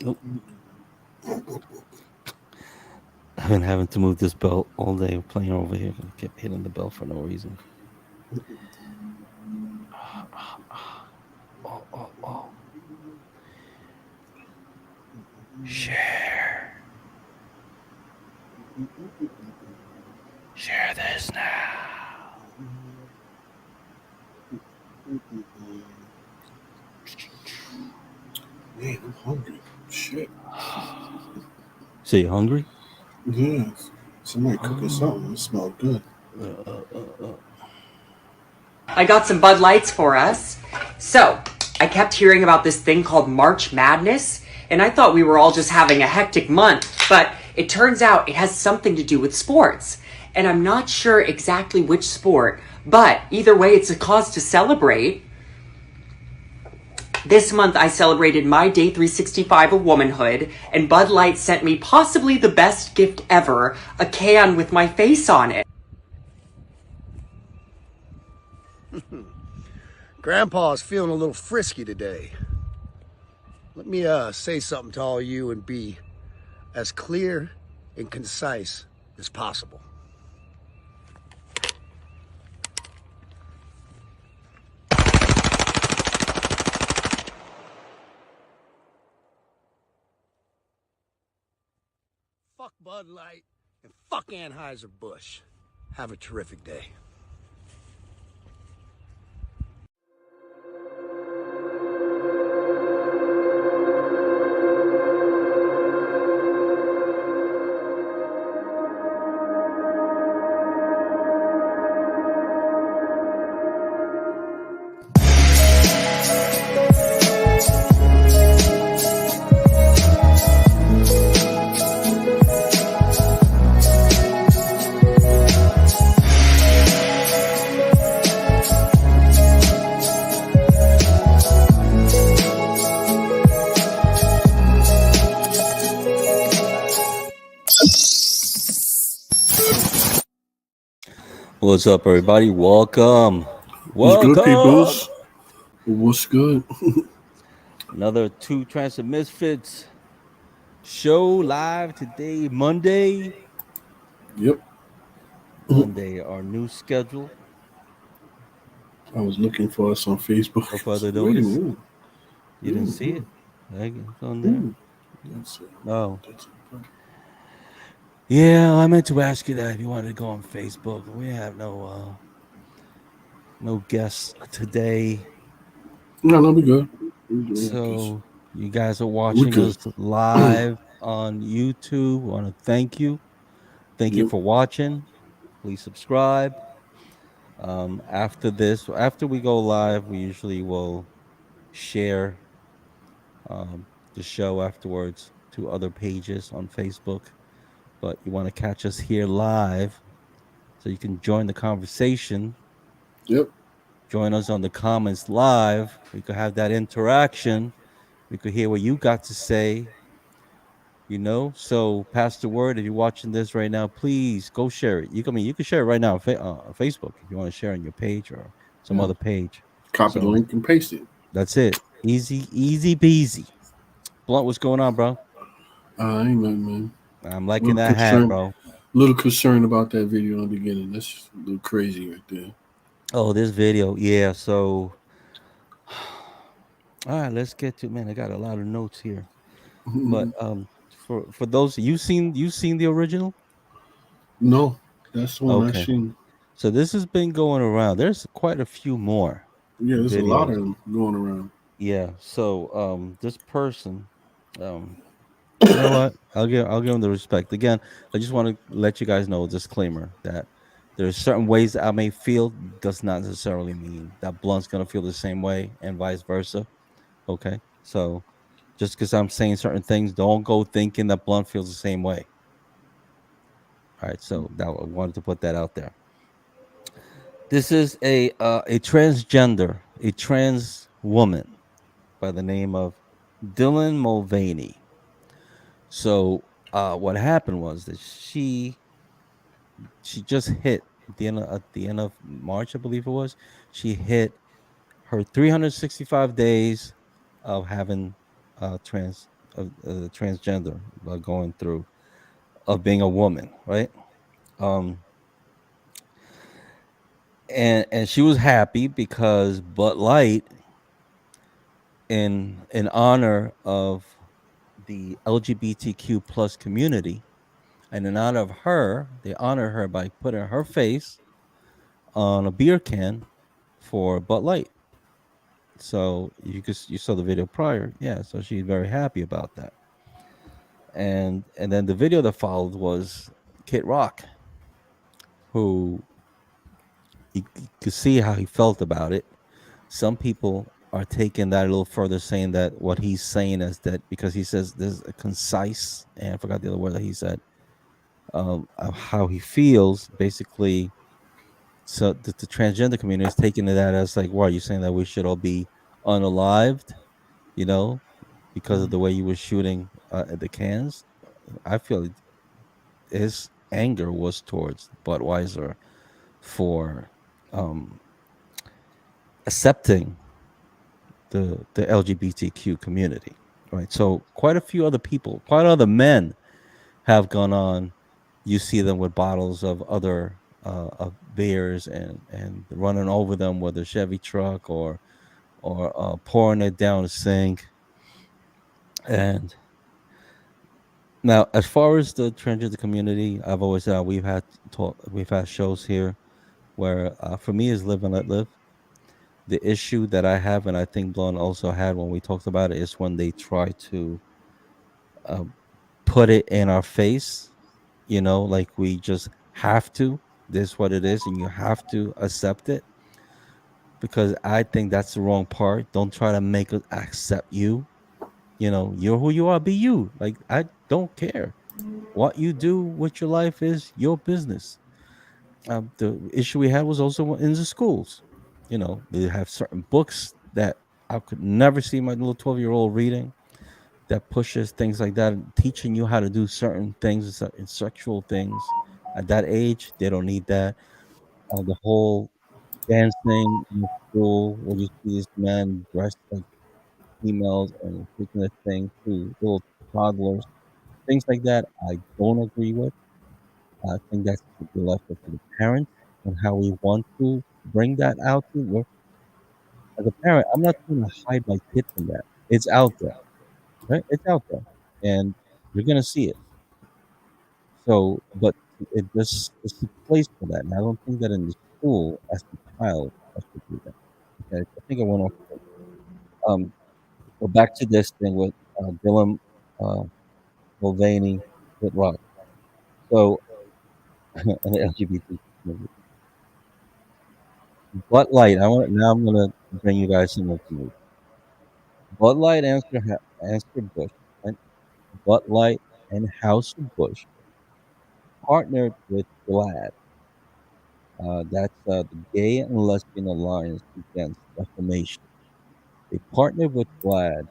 Oh, I've been having to move this belt all day playing over here. I kept hitting the belt for no reason. Oh, oh, oh. Share. Share this now. Man, I'm hungry. Shit. So you hungry? Yes. Somebody cooking something. It smells good. Uh, uh, uh, uh. I got some Bud Lights for us. So, I kept hearing about this thing called March Madness, and I thought we were all just having a hectic month, but it turns out it has something to do with sports. And I'm not sure exactly which sport, but either way, it's a cause to celebrate. This month, I celebrated my day 365 of womanhood, and Bud Light sent me possibly the best gift ever, a can with my face on it. Grandpa's feeling a little frisky today. Let me say something to all you and be as clear and concise as possible. Fuck Bud Light and fuck Anheuser-Busch. Have a terrific day. What's up, everybody? Welcome. What's good, Welcome. peoples? What's good? Another Two Transit Misfits show live today, Monday. Yep. Monday, our new schedule. I was looking for us on Facebook. No further Wait a notice. minute. You didn't see it? It's on there. Mm. That's it. Oh, That's it. yeah. I meant to ask you that if you wanted to go on Facebook. We have no guests today, No, we good. We good. so you guys are We watching good. us live on YouTube. We want to thank you. Thank you Yep. for watching. Please subscribe. After this, after we go live, we usually will share the show afterwards to other pages on Facebook. But you want to catch us here live so you can join the conversation. Yep. Join us on the comments live. We could have that interaction. We could hear what you got to say. So pass the word. If you're watching this right now, please go share it. You can share it right now on Facebook if you want to share on your page or some Yeah. other page. Copy the So link and paste it. that's it. Easy peasy. Blunt, what's going on, bro? Ain't nothing, man. I'm A liking little that hat, concerned. bro. Little concerned about that video in the beginning. That's a little crazy right there. Oh, this video, yeah. So, all right, let's get to man. I got a lot of notes here, but for those you seen the original. No, that's the one I Okay, seen. so this has been going around. There's quite a few more Yeah, there's a lot of videos. them going around. Yeah. So this person, um, you know what? I'll give him the respect. Again, I just want to let you guys know a disclaimer that there's certain ways that I may feel does not necessarily mean that Blunt's gonna feel the same way and vice versa. Okay. So just because I'm saying certain things, don't go thinking that Blunt feels the same way. All right. So that I wanted to put that out there. This is a transgender, a trans woman by the name of Dylan Mulvaney. So what happened was that she just hit at the end of March, I believe it was. She hit her 365 days of having trans of the transgender going through of being a woman, right? Um, and she was happy because Bud Light, in honor of the LGBTQ plus community, and in honor of her, they honor her by putting her face on a beer can for Bud Light. So you saw the video prior, yeah. So she's very happy about that. And then the video that followed was Kid Rock, who you could see how he felt about it. Some people are taking that a little further, saying that what he's saying is that because he says there's a concise, and I forgot the other word that he said, of how he feels, basically. So the transgender community is taking that as like, what are you saying that we should all be unalived, you know, because of the way you were shooting at the cans? I feel his anger was towards Budweiser for um, accepting the LGBTQ community, right? So quite a few other people, quite other men have gone on. You see them with bottles of other of beers and running over them with a Chevy truck or pouring it down the sink. And now, as far as the transgender community, I've always said we've had shows here where for me is live and let live. The issue that I have, and I think Blonde also had when we talked about it, is when they try to uh, put it in our face, like we just have to. This is what it is, and you have to accept it. Because I think that's the wrong part. Don't try to make us accept you. You're who you are. Be you. Like I don't care what you do with your life is your business. The issue we had was also in the schools. They have certain books that I could never see my little 12-year-old reading that pushes things like that, and teaching you how to do certain things, certain sexual things. At that age, they don't need that. The whole dancing in the school where you see these men dressed like females and taking this thing to little toddlers, things like that, I don't agree with. I think that should be left up to the parents and how we want to bring that out to. As a parent, I'm not trying to hide my kid from that. It's out there, right? It's out there, and you're gonna see it. So, but it's a place for that, and I don't think that in the school as a child I should do that. Okay, I think I went off. Um, but back to this thing with Dylan uh, Mulvaney with Rock. So, and the LGBT movement. Bud Light. I'm gonna bring you guys some information. Bud Light Answer Bush, right? Bud Light and House of Bush partnered with GLAAD. That's the Gay and Lesbian Alliance Against Defamation. They partnered with GLAAD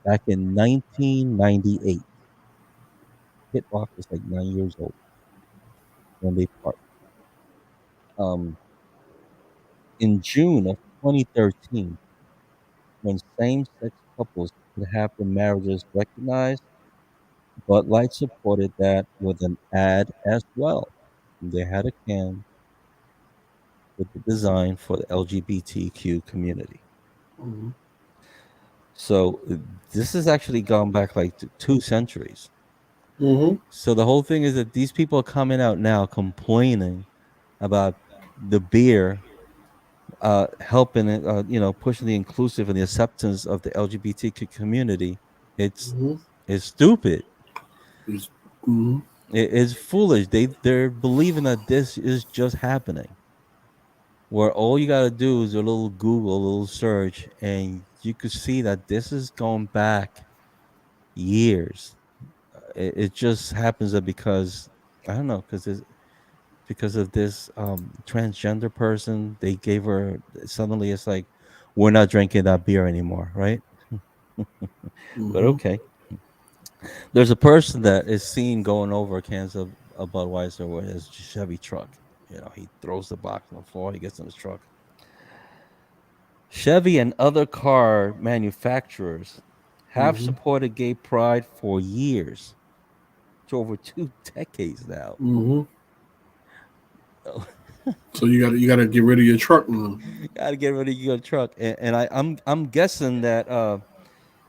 back in 1998. Kid Rock was like 9 years old when they partnered. Um, in June of 2013, when same-sex couples could have their marriages recognized, Bud Light supported that with an ad as well. They had a can with the design for the LGBTQ community. Mm-hmm. So this has actually gone back like 2 centuries. Mm-hmm. So the whole thing is that these people are coming out now complaining about the beer helping it, pushing the inclusive and the acceptance of the LGBTQ community. It's Mm-hmm. it's stupid. It's, mm-hmm. It's foolish. They're believing that this is just happening. Where all you gotta do is a little Google, a little search, and you could see that this is going back years. It just happens that because I don't know, because of this transgender person, they gave her suddenly. It's like we're not drinking that beer anymore, right? But Mm-hmm. okay, there's a person that is seen going over cans of Budweiser with his Chevy truck. He throws the box on the floor. He gets in his truck. Chevy and other car manufacturers have supported gay pride for years, to over 2 decades now. Mm-hmm. So you gotta get rid of your truck now. Gotta get rid of your truck, and I'm guessing that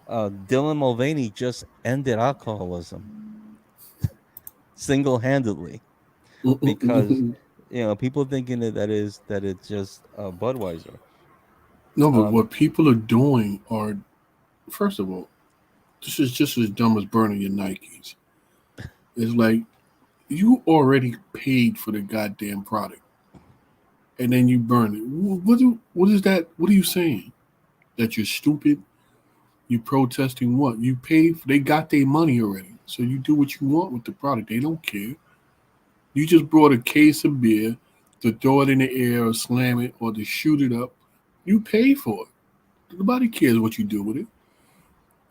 Dylan Mulvaney just ended alcoholism single handedly because people thinking that it's just Budweiser. No, but Um, what people are doing are, first of all, this is just as dumb as burning your Nikes. It's like you already paid for the goddamn product, and then you burn it. What is that? What are you saying? That you're stupid? You protesting what? You paid. They got their money already, so you do what you want with the product. They don't care. You just brought a case of beer to throw it in the air or slam it or to shoot it up. You pay for it. Nobody cares what you do with it.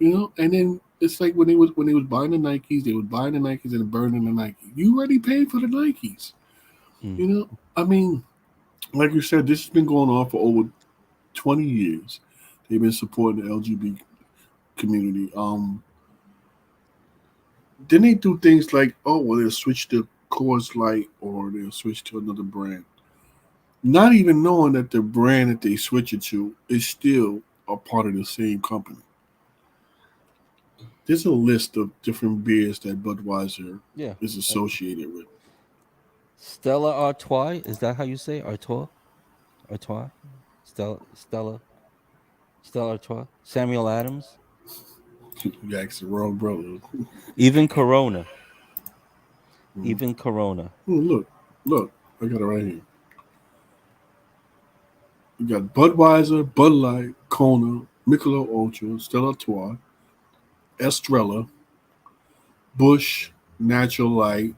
And then it's like when they was buying the Nikes, they was buying the Nikes and burning the Nikes. You already paid for the Nikes. mm, You know, I mean, like you said, this has been going on for over 20 years. They've been supporting the LGBT community. Then they do things like, oh, well, they'll switch to Coors Light or they'll switch to another brand, not even knowing that the brand that they switch it to is still a part of the same company. There's a list of different beers that Budweiser yeah, is uh, associated with. Stella Artois, is that how you say Artois? Artois, Stella Artois, Samuel Adams, You asked the wrong brother. even Corona, Mhm. even Corona. Look, I got it right here. You got Budweiser, Bud Light, Kona, Michelob Ultra, Stella Artois, Estrella, Bush, Natural Light,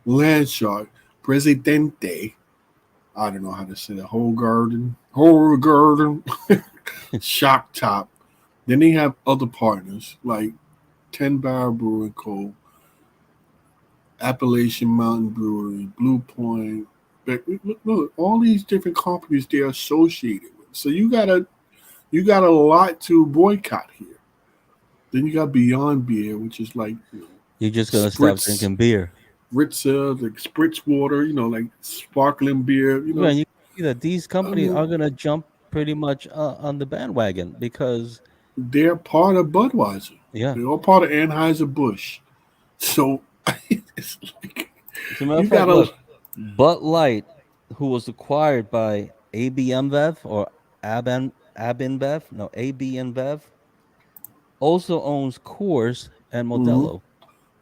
Landshark, Presidente. I don't know how to say that. Whole garden, Shock Top. Then they have other partners like 10 Barrel Brewing Co., Appalachian Mountain Brewery, Blue Point. Look, all these different companies they're associated with. So you got a lot to boycott here. Then you got Beyond Beer, which is like You're just gonna stop spritz, drinking beer. Ritzer, like spritz water, like sparkling beer. Yeah, and you see that these I companies mean, are gonna jump pretty much on the bandwagon because they're part of Budweiser. yeah. They're all part of Anheuser-Busch. So it's like As a matter of you fact, gotta. look, Bud Light, who was acquired by AB InBev or Ab InBev, no AB InBev, also owns Coors and Mm-hmm. Modelo.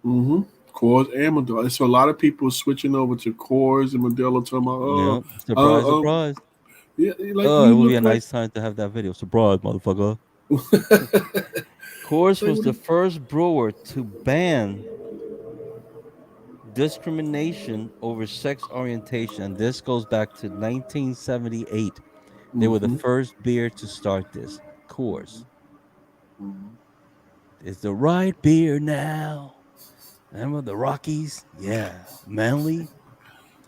Mm-hmm. Coors and Modelo. So a lot of people switching over to Coors and Modelo, talking about, Yeah, surprise, uh, um, surprise. yeah, like Oh, it we would be look a like, nice time to have that video. Surprise, motherfucker. like Coors was what the is, first brewer to ban discrimination over sex orientation, and this goes back to 1978. They were the mm-hmm, first beer to start this. Coors. mm-hmm. It's the right beer now. Remember the Rockies? Yeah. Manly?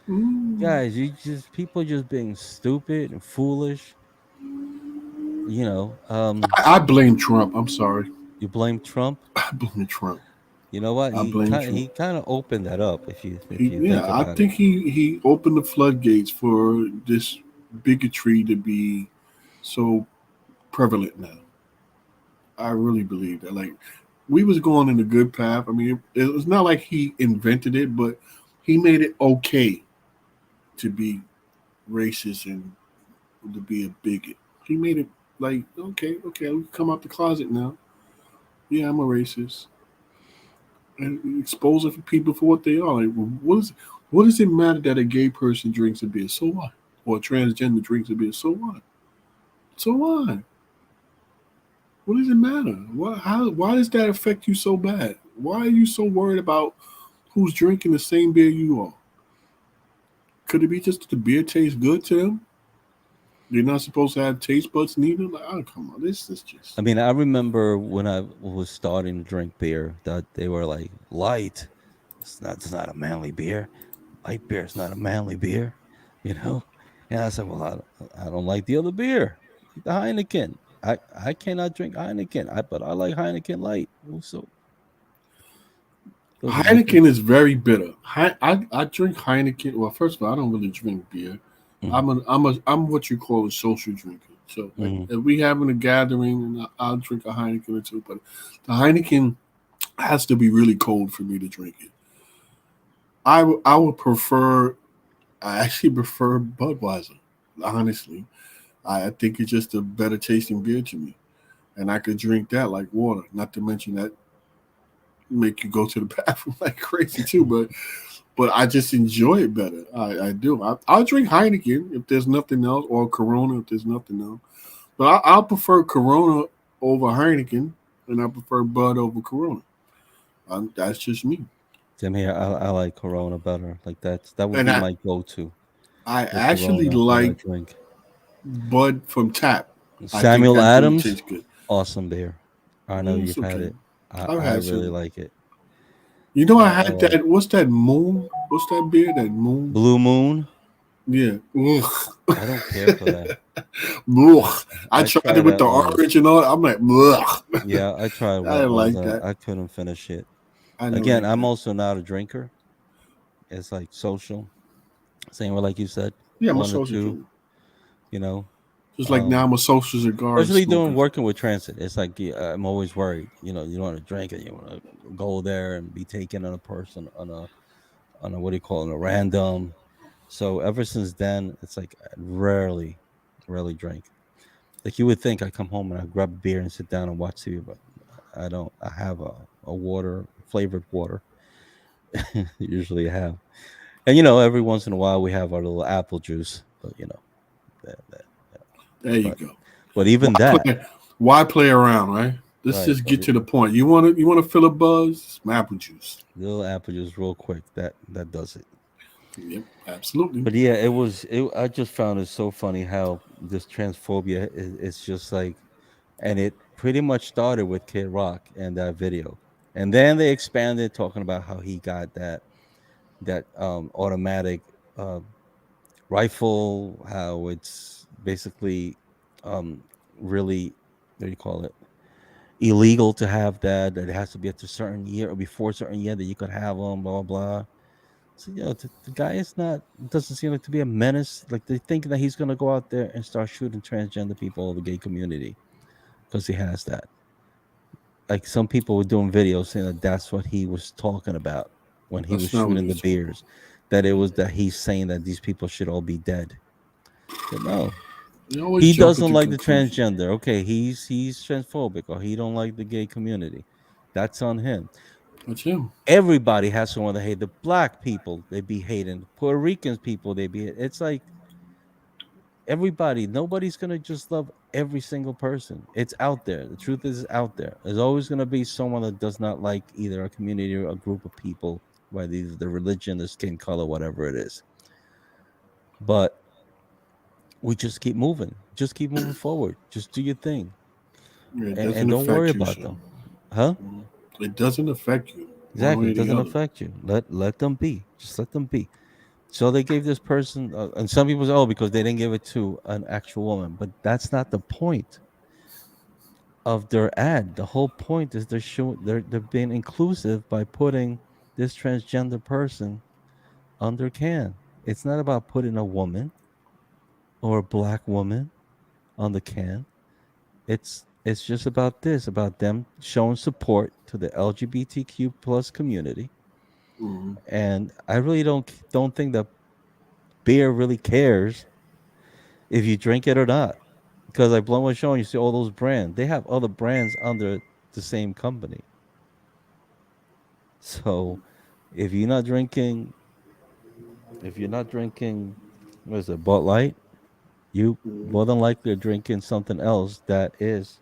Mm. Guys, people just being stupid and foolish. You know, I blame Trump. I'm sorry. you blame Trump. I blame Trump. You know what? I He blame kind Trump. he kind of opened that up if you Yeah, think I about it. think he opened the floodgates for this bigotry to be so prevalent now. I really believe that. Like we was going in a good path. I mean, it was not like he invented it, but he made it okay to be racist and to be a bigot. He made it like okay, we can come out the closet now. Yeah, I'm a racist, and exposing for people for what they are. Like, well, what does it matter that a gay person drinks a beer? So what? Or a transgender drinks a beer? So what? So what? What does it matter? Why does that affect you so bad? Why are you so worried about who's drinking the same beer you are? Could it be just that the beer tastes good to them? They're not supposed to have taste buds neither. Like, oh come on, this is I just. mean, I remember when I was starting to drink beer that they were like, light. It's not a manly beer. Light beer is not a manly beer, you know? And I said, well, I don't like the other beer. Like the Heineken. I cannot drink Heineken. But I like Heineken Light. So doesn't make it. Heineken is very bitter. I drink Heineken. Well, first of all, I don't really drink beer. Mm, I'm what you call a social drinker. So like mm, if we having a gathering, and I'll drink a Heineken or two. But the Heineken has to be really cold for me to drink it. I would prefer. I actually prefer Budweiser. Honestly, I think it's just a better tasting beer to me, and I could drink that like water. Not to mention that make you go to the bathroom like crazy too. But I just enjoy it better. I do. I'll drink Heineken if there's nothing else, or Corona if there's nothing else. But I'll prefer Corona over Heineken, and I prefer Bud over Corona. That's just me. Same here. I like Corona better. Like that would And be my go-to. I The actually Corona that I like drink. Bud from Tap. I think Samuel that really Adams, tastes good. awesome beer. I know It's you've had okay. it. I've I had really some. like it. You know, I I had like that. What's that moon? What's that beer? That moon? Blue Moon. Yeah. Ugh. I don't care for that. Ugh. I I tried it tried with that the once. orange and all. I'm like, ugh. Yeah, I tried I what didn't was like that. I couldn't finish it. I didn't Again, like I'm that. also not a drinker. It's like social. Same way like you said, Yeah, I'm a one or social two, drinker. you know. Just like now, Um I'm a social cigar Especially doing smoker. working with transit. It's like I'm always worried. You don't want to drink it. You want to go there and be taken on a person on a what do you call it, a random. So ever since then, it's like I rarely drink. Like you would think I come home and I grab a beer and sit down and watch TV, but I don't. I have a water, flavored water. Usually I have, and every once in a while we have our little apple juice. But that, There you but go. even Why that, play? Why play around, right? Let's right? just But get to the point. You want to fill a buzz? Some apple juice. little apple juice, real quick. That does it. Yep, absolutely. But yeah, it was. I just found it so funny how this transphobia is just like, and it pretty much started with Kid Rock and that video, and then they expanded talking about how he got that automatic uh, rifle, how it's basically um, really what do you call it, illegal to have that. That it has to be at a certain year or before a certain year that you could have them. Blah blah blah. So the guy is not doesn't seem like to be a menace. Like they think that he's gonna go out there and start shooting transgender people or the gay community because he has that. Like some people were doing videos saying that that's what he was talking about when he was That's not what shooting the he's talking beers. That it was that he's saying that these people should all be dead. So no, about. You always he jump doesn't into like the conclusions. transgender. Okay, he's transphobic or he don't like the gay community. That's on him. That's him. Everybody has someone that hate the black people. They be hating Puerto Ricans people. They be. It's like everybody. Nobody's gonna just love every single person. It's out there. The truth is out there. There's always gonna be someone that does not like either a community or a group of people, whether either the religion, the skin color, whatever it is. But we just keep moving. Just keep moving forward. Just do your thing, Yeah, it and doesn't don't worry affect you, about so them, huh? it doesn't affect you one Exactly. way or It the doesn't other. affect you. Let them be. Just let them be. So they gave this person, and some people say, "Oh, because they didn't give it to an actual woman," but that's not the point of their ad. The whole point is they're being inclusive by putting this transgender person under can. It's not about putting a woman or a black woman on the can. It's just about this, about them showing support to the LGBTQ plus community. Hmm. And I really don't think that beer really cares if you drink it or not. Because like Blunt was showing, you see all those brands. They have other brands under the same company. So if you're not drinking, if you're not drinking, what is it, Bud Light, you Hmm. more than likely are drinking something else that is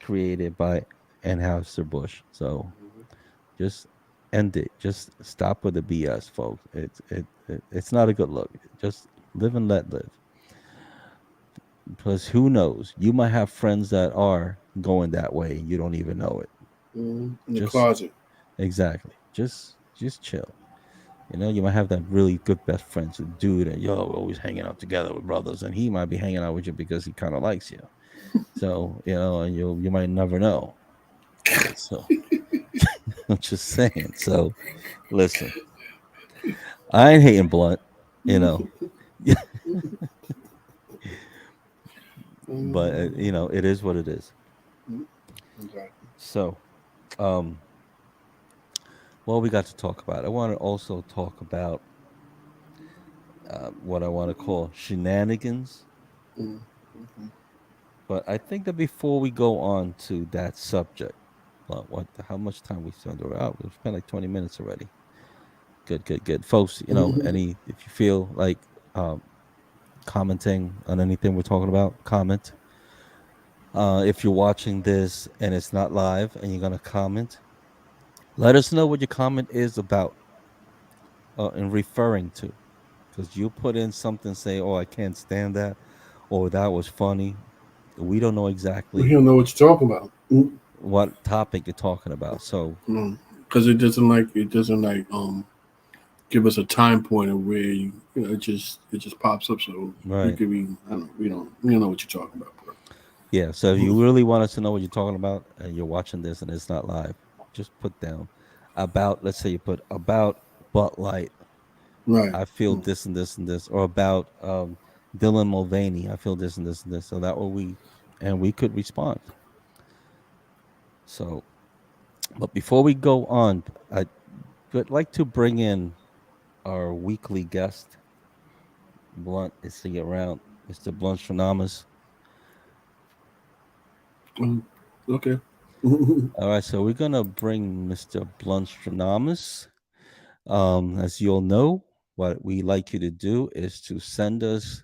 created by Anheuser-Busch. So just end it. Just stop with the BS, folks. It's not a good look. Just live and let live. Because who knows? You might have friends that are going that way. You don't even know it. In the Just closet. exactly. Just chill. You might have that really good best friends, a dude, and yo, always hanging out together with brothers, and he might be hanging out with you because he kind of likes you. So and you might never know. So I'm just saying. So listen, I ain't hating Blunt, you know, but it is what it is. Exactly. So, um, what we got to talk about? I want to also talk about what I want to call shenanigans. Mm. But I think that before we go on to that subject, how much time we spent? Oh, we spent like 20 minutes already. Good, good, good, folks. Any if you feel like um, commenting on anything we're talking about, comment. If you're watching this and it's not live and you're gonna comment, let us know what your comment is about and referring to, because you put in something, say, "Oh, I can't stand that," or "That was funny." We don't know We exactly don't know what you're talking about. what topic you're talking about. So, Because it doesn't give us a time point of where it just pops up. So we right. could be I don't know, we don't know what you're talking about, bro. Yeah. So if you really want us to know what you're talking about and you're watching this and it's not live, just put down about, let's say you put about Butt Light. Right. I feel Mm. this and this and this, or about Dylan Mulvaney. I feel this and this and this. So that way we could respond. So, but before we go on, I would like to bring in our weekly guest. Blunt is to get around, Mr. Blunt Stranamas. Mm. Okay. All right, so we're gonna bring Mr. Blunt Stranamas. As you all know, what we like you to do is to send us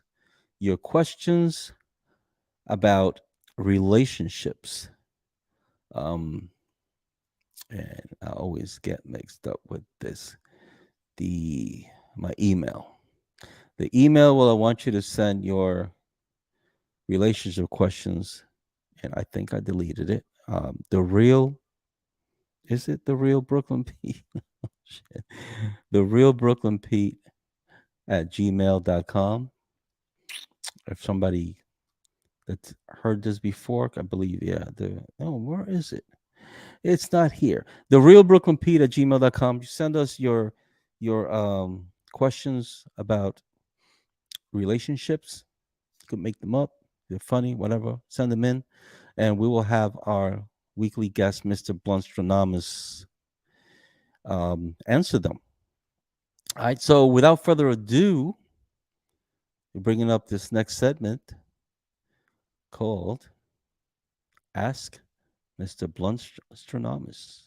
your questions about relationships. Um, and I always get mixed up with this. The My email. The email, well, I want you to send your relationship questions, and I think I deleted it. The real is it the real Brooklyn Pete? Shit. The real Brooklyn Pete at gmail.com. If somebody that's heard this before, I believe, yeah. Where is it? It's not here. The real Brooklyn Pete at gmail.com. You send us your questions about relationships. You could make them up. They're funny, whatever. Send them in, and we will have our weekly guest, Mr. Blunstronomus, answer them. All right. So, without further ado, we're bringing up this next segment called "Ask Mr. Blunstronomus."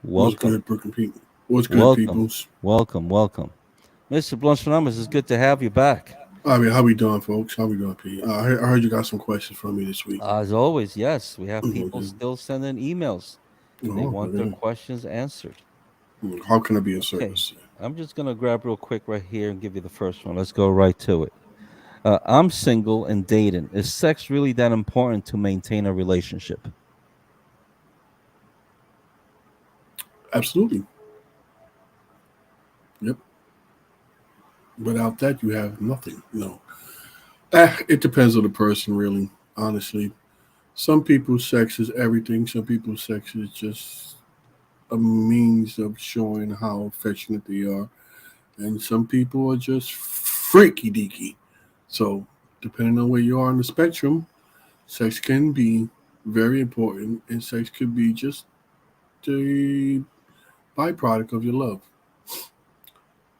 What's Welcome, good, Brooklyn people? What's good, welcome, peoples? welcome, Mr. Blunstronomus. It's good to have you back. I mean, how we doing, folks? How we doing, Pete? I heard you got some questions for me this week. As always, yes, we have people Okay. still sending emails. They Oh, want their okay. questions answered. How can I be of Okay, service? I'm just gonna grab real quick right here and give you the first one. Let's go right to it. I'm single and dating. Is sex really that important to maintain a relationship? Absolutely. Yep. Without that, you have nothing. No. It depends on the person, really. Honestly, some people's sex is everything. Some people's sex is just a means of showing how affectionate they are, and some people are just freaky deaky. So, depending on where you are on the spectrum, sex can be very important, and sex could be just a byproduct of your love.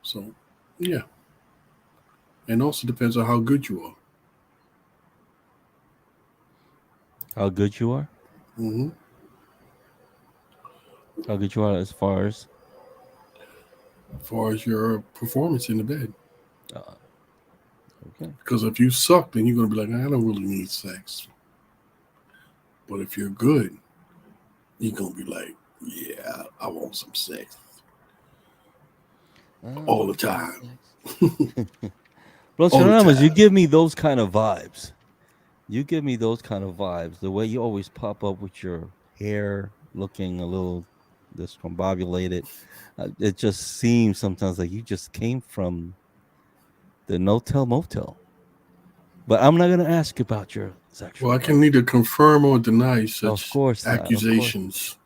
So, yeah, and also depends on how good you are. How good you are? Hmm. How good you are as far as As far as your performance in the bed, uh, okay. because if you suck, then you're gonna be like, I don't really need sex. But if you're good, you're gonna be like, yeah, I want some sex I all the want some time, sex. Blunt all the Anonymous, you time. give me those kind of vibes. You give me those kind of vibes. The way you always pop up with your hair looking a little discombobulated. It just seems sometimes like you just came from the no-tell motel. But I'm not gonna ask you about your Well, sexual I can life. neither confirm or deny Of such course not. Of course. accusations.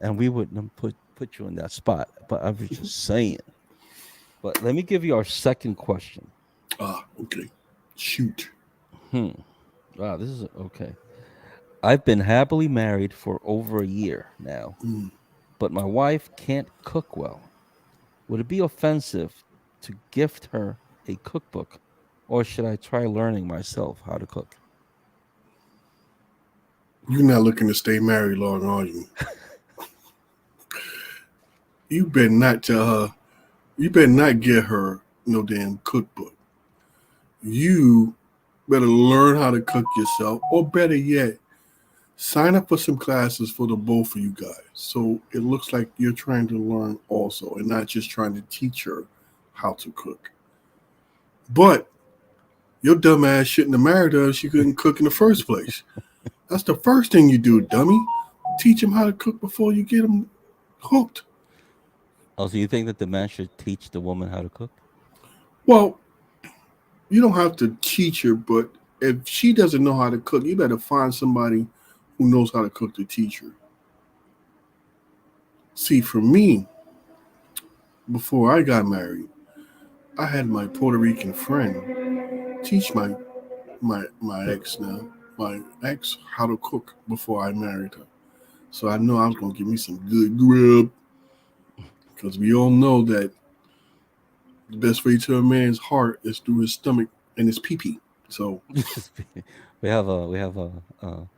And we wouldn't put you in that spot. But I was just saying. But let me give you our second question. Ah, okay. Shoot. Hmm. Wow, this is okay. I've been happily married for over a year now, Mm. but my wife can't cook well. Would it be offensive to gift her a cookbook, or should I try learning myself how to cook? You're not looking to stay married long, are you? You better not tell her. You better not get her no damn cookbook. You better learn how to cook yourself, or better yet, sign up for some classes for the both of you guys. So it looks like you're trying to learn also, and not just trying to teach her how to cook. But your dumb ass shouldn't have married her if she couldn't cook in the first place. That's the first thing you do, dummy. Teach him how to cook before you get him hooked. Also, you think that the man should teach the woman how to cook? Well, you don't have to teach her, but if she doesn't know how to cook, you better find somebody who knows how to cook to teach her. See, for me, before I got married, I had my Puerto Rican friend teach my ex now, my ex how to cook before I married her. So I know I was gonna give me some good grub because we all know that the best way to a man's heart is through his stomach and his pee pee. So, We have a oh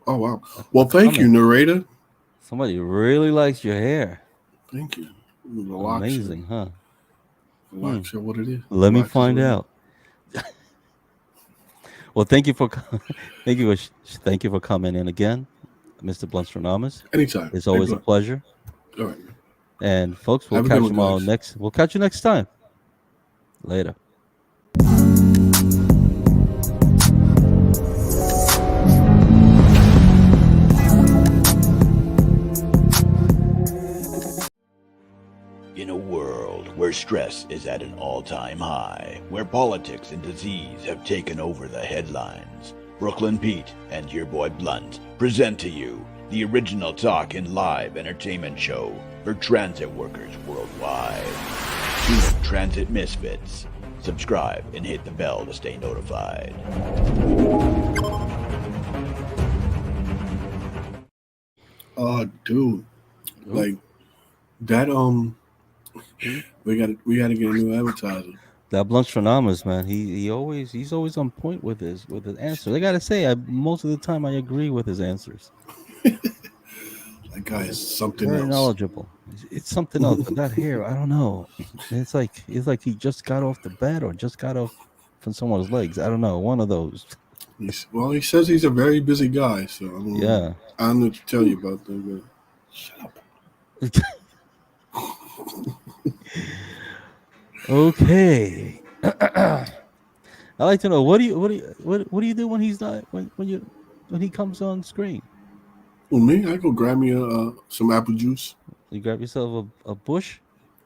wow. a Well, thank you, comment. narrator. Somebody really likes your hair. Thank you. The locks are Amazing, huh? the Hmm. locks are what it is. The Let me locks is find what it is. out. Well, thank you for thank you for thank you for coming in again, Mr. Blunstradamus. Anytime. It's Hey, always a blunt. pleasure. All right, man. And folks, we'll Have a good catch one, them all guys. next. We'll catch you next time. Later. In a world where stress is at an all-time high, where politics and disease have taken over the headlines, Brooklyn Pete and your boy Blunt present to you the original talk and live entertainment show for transit workers worldwide. Team Transit Misfits. Subscribe and hit the bell to stay notified. Dude, Ooh, like that. ooh. We got to get a new advertiser. That Blunstradamus, man, he's always on point with his answers. I gotta say, most of the time I agree with his answers. That guy is something Very else. knowledgeable. It's something else, but that hair, I don't know. It's like he just got off the bed or just got off from someone's legs. I don't know. One of those. Well, he says he's a very busy guy, so Yeah. I don't know what to tell you Whew. about that. But shut up. Okay. I like to know what do you do when he's not when he comes on screen? Well, me, I go grab me some apple juice. You grab yourself a bush,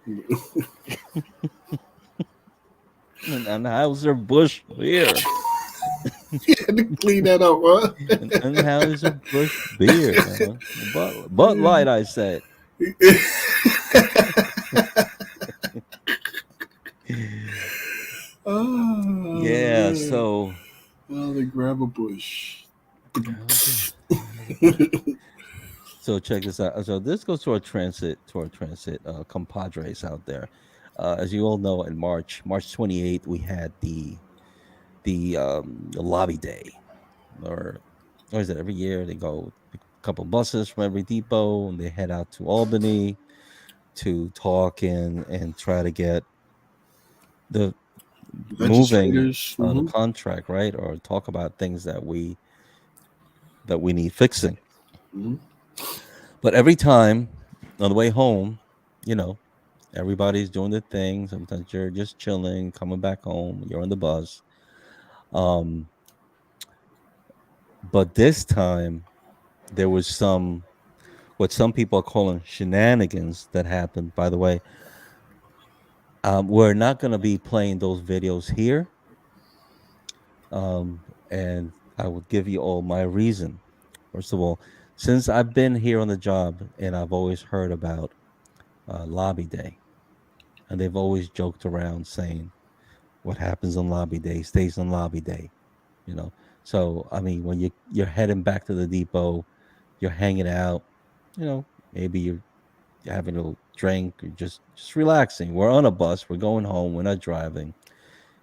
an Anheuser-Busch beer, You had to clean that up, huh? an Anheuser-Busch beer, Bud Light, I said. Oh Yeah. man! So Oh, they grab a bush. okay. So check this out. So this goes to our transit compadres out there. As you all know, in March 28th, we had the lobby day, or what is it? Every year they go a couple buses from every depot and they head out to Albany to talk and try to get the moving Legislators. the Hmm. contract right, or talk about things that we need fixing. Hmm. But every time on the way home, you know, everybody's doing their thing. Sometimes you're just chilling, coming back home. You're on the bus. Um, but this time, there was some what some people are calling shenanigans that happened. By the way, we're not going to be playing those videos here, um, and I will give you all my reason. First of all, since I've been here on the job, and I've always heard about lobby day, and they've always joked around saying what happens on lobby day stays on lobby day. You know, so I mean, when you're heading back to the depot, you're hanging out. You know, maybe you're having a drink, or just relaxing. We're on a bus. We're going home. We're not driving.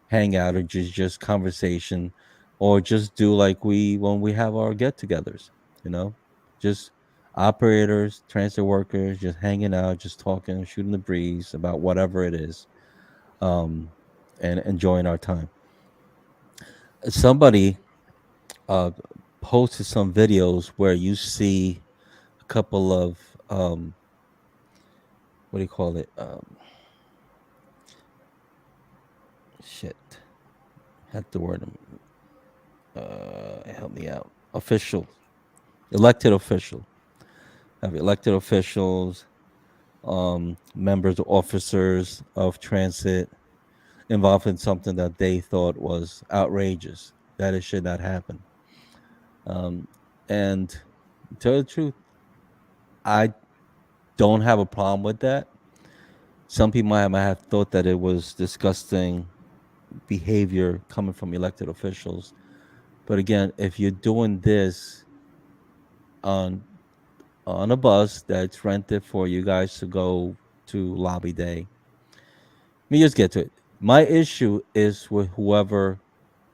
Hang out or just conversation, or just do like we when we have our get-togethers. You know, just operators, transit workers, just hanging out, just talking, shooting the breeze about whatever it is, um, and enjoying our time. Somebody uh, posted some videos where you see a couple of what do you call it? Shit, had the word. Help me out. Official, elected official. Have elected officials, members, officers of transit involved in something that they thought was outrageous, that it should not happen. Um, and to tell you the truth, I don't have a problem with that. Some people might have thought that it was disgusting behavior coming from elected officials. But again, if you're doing this on on a bus that's rented for you guys to go to lobby day, let me just get to it. My issue is with whoever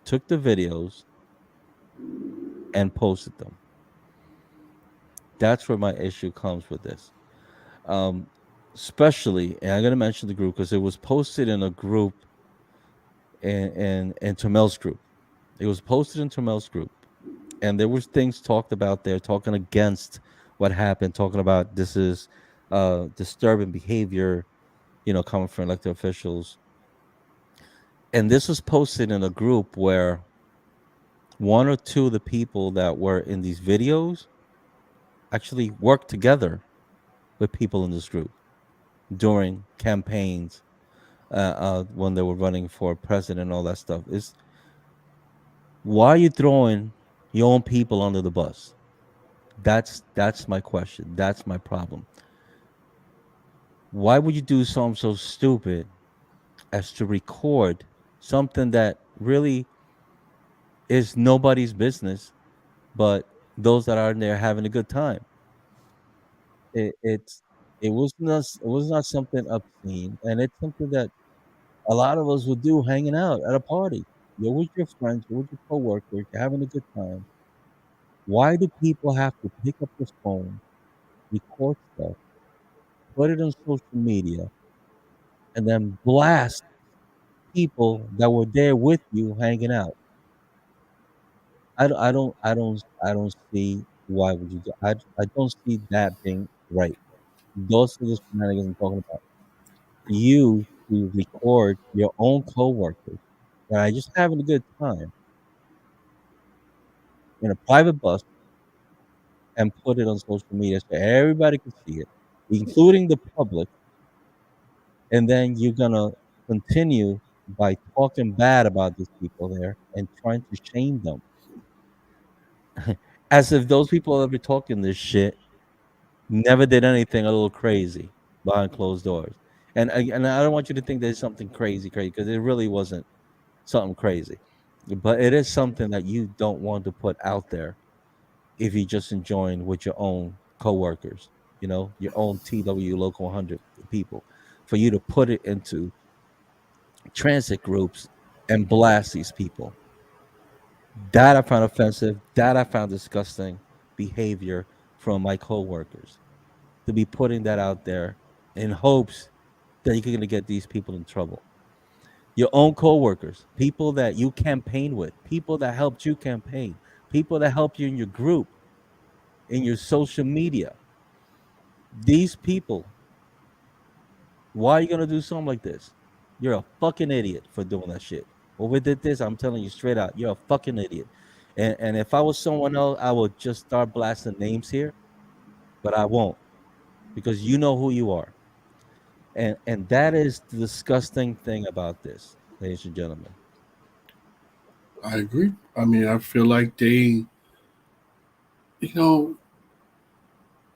took the videos and posted them. That's where my issue comes with this. Um, Especially, and I'm gonna mention the group because it was posted in a group in Termel's group. It was posted in Termel's group, and there was things talked about there, talking against what happened, talking about this is disturbing behavior, coming from elected officials. And this was posted in a group where one or two of the people that were in these videos actually worked together with people in this group during campaigns, when they were running for president and all that stuff. Is why are you throwing your own people under the bus? That's my question. That's my problem. Why would you do something so stupid as to record something that really is nobody's business, but those that are in there having a good time? It's it was not something obscene, and it's something that a lot of us would do hanging out at a party. You're with your friends, you're with your coworkers, you're having a good time. Why do people have to pick up this phone, record stuff, put it on social media, and then blast people that were there with you hanging out? I don't see why would you do. I don't see that being right. Those are the shenanigans I'm talking about. You to record your own coworkers that are just having a good time in a private bus and put it on social media so everybody can see it, including the public, and then you're gonna continue by talking bad about these people there and trying to shame them, as if those people that be talking this shit never did anything a little crazy behind closed doors. And I don't want you to think there's something crazy, because it really wasn't something crazy, but it is something that you don't want to put out there if you're just enjoying with your own coworkers, your own TWU local 100 people, for you to put it into transit groups and blast these people. That I found offensive. That I found disgusting behavior from my coworkers, to be putting that out there in hopes that you're going to get these people in trouble. Your own coworkers, people that you campaign with, people that helped you campaign, people that helped you in your group, in your social media. These people, why are you gonna do something like this? You're a fucking idiot for doing that shit. Whoever did this, I'm telling you straight out, you're a fucking idiot. And if I was someone else, I would just start blasting names here, but I won't because you know who you are. And that is the disgusting thing about this, ladies and gentlemen. I agree. I mean, I feel like you know,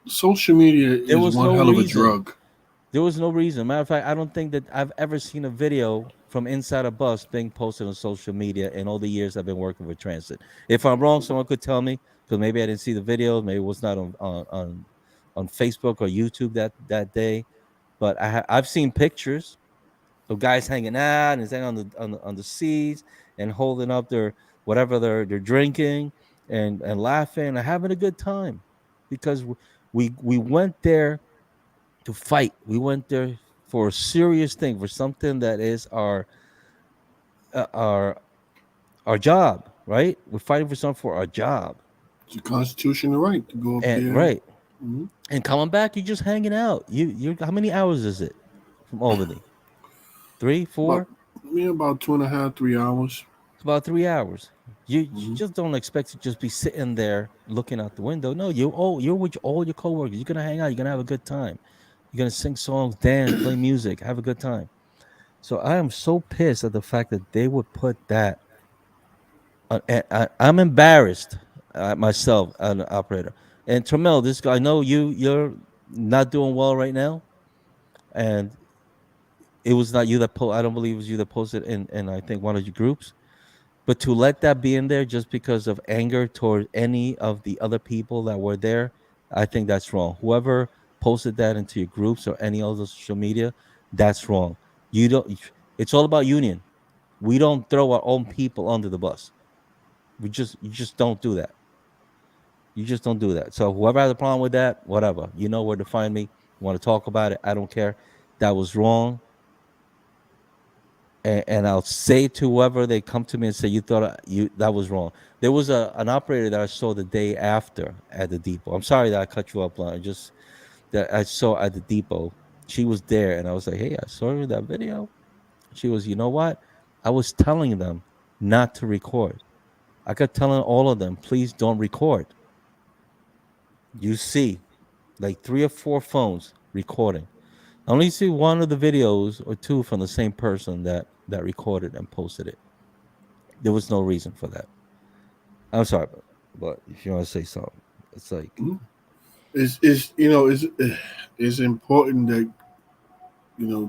social media There is was one no hell of a reason. drug. There was no reason. Matter of fact, I don't think that I've ever seen a video from inside a bus being posted on social media in all the years I've been working with transit. If I'm wrong, someone could tell me because maybe I didn't see the video, maybe it was not on Facebook or YouTube that day. But I've seen pictures of guys hanging out and sitting on the seats and holding up their whatever they're drinking and laughing and having a good time because we went there to fight. We went there for a serious thing, for something that is uh, our our job, right? We're fighting for something for our job, It's a constitutional right to go up and there. right. Mhm. And coming back, you're just hanging out. You how many hours is it from Albany? Three, About, four? yeah, about 2.5, 3 hours. It's about 3 hours. You Hmm. just don't expect to just be sitting there looking out the window. No, you're with all your coworkers. You're gonna hang out. You're gonna have a good time. You're gonna sing songs, dance, play music, have a good time. So I am so pissed at the fact that they would put that. I'm embarrassed myself, an operator. And Tramel, this guy, I know you're not doing well right now, and it was not you that I don't believe it was you that posted in I think one of your groups. But to let that be in there just because of anger toward any of the other people that were there, I think that's wrong. Whoever posted that into your groups or any other social media, that's wrong. You don't. It's all about union. We don't throw our own people under the bus. You just don't do that. You just don't do that. So whoever has a problem with that, whatever. You know where to find me. You want to talk about it? I don't care. That was wrong. And I'll say to whoever they come to me and say you thought you that was wrong. There was an operator that I saw the day after at the depot. I'm sorry that I cut you up, Lon. Just that I saw at the depot. She was there, and I was like, "Hey, I saw you in that video." She was, you know what? I was telling them not to record. I kept telling all of them, please don't record. You see, like 3 or 4 phones recording. I only see one of the videos or two from the same person that recorded and posted it. There was no reason for that. I'm sorry, but if you want to say something, it's like Mhm. It's it's important that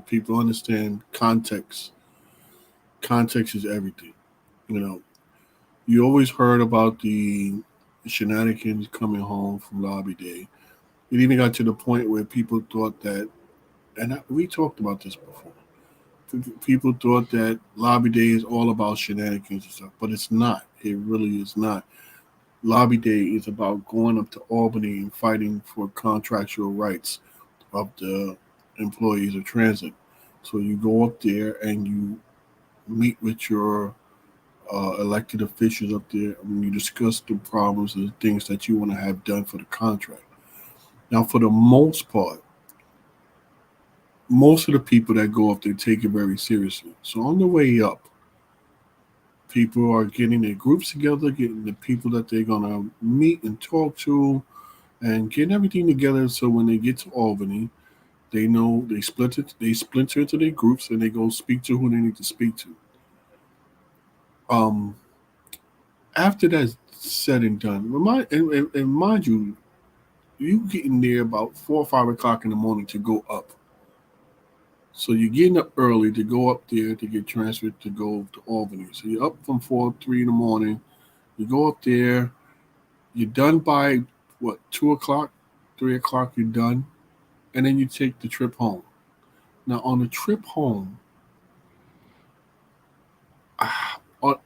people understand context. Context is everything. You know, you always heard about the shenanigans coming home from lobby day. It even got to the point where people thought that, and we talked about this before. People thought that lobby day is all about shenanigans and stuff, but it's not. It really is not. Lobby day is about going up to Albany and fighting for contractual rights of the employees of transit. So you go up there and you meet with your elected officials up there and you discuss the problems and the things that you want to have done for the contract. Now, for the most part, most of the people that go up there take it very seriously. So on the way up, people are getting their groups together, getting the people that they're gonna meet and talk to, and getting everything together. So when they get to Albany, they know they splinter into their groups, and they go speak to who they need to speak to. Um, After that's said and done, and mind you, you getting there about 4 or 5 o'clock in the morning to go up. So you're getting up early to go up there to get transferred to go to Albany. So you're up from 4, 3 in the morning. You go up there. You're done by what 2 o'clock, 3 o'clock. You're done, and then you take the trip home. Now on the trip home,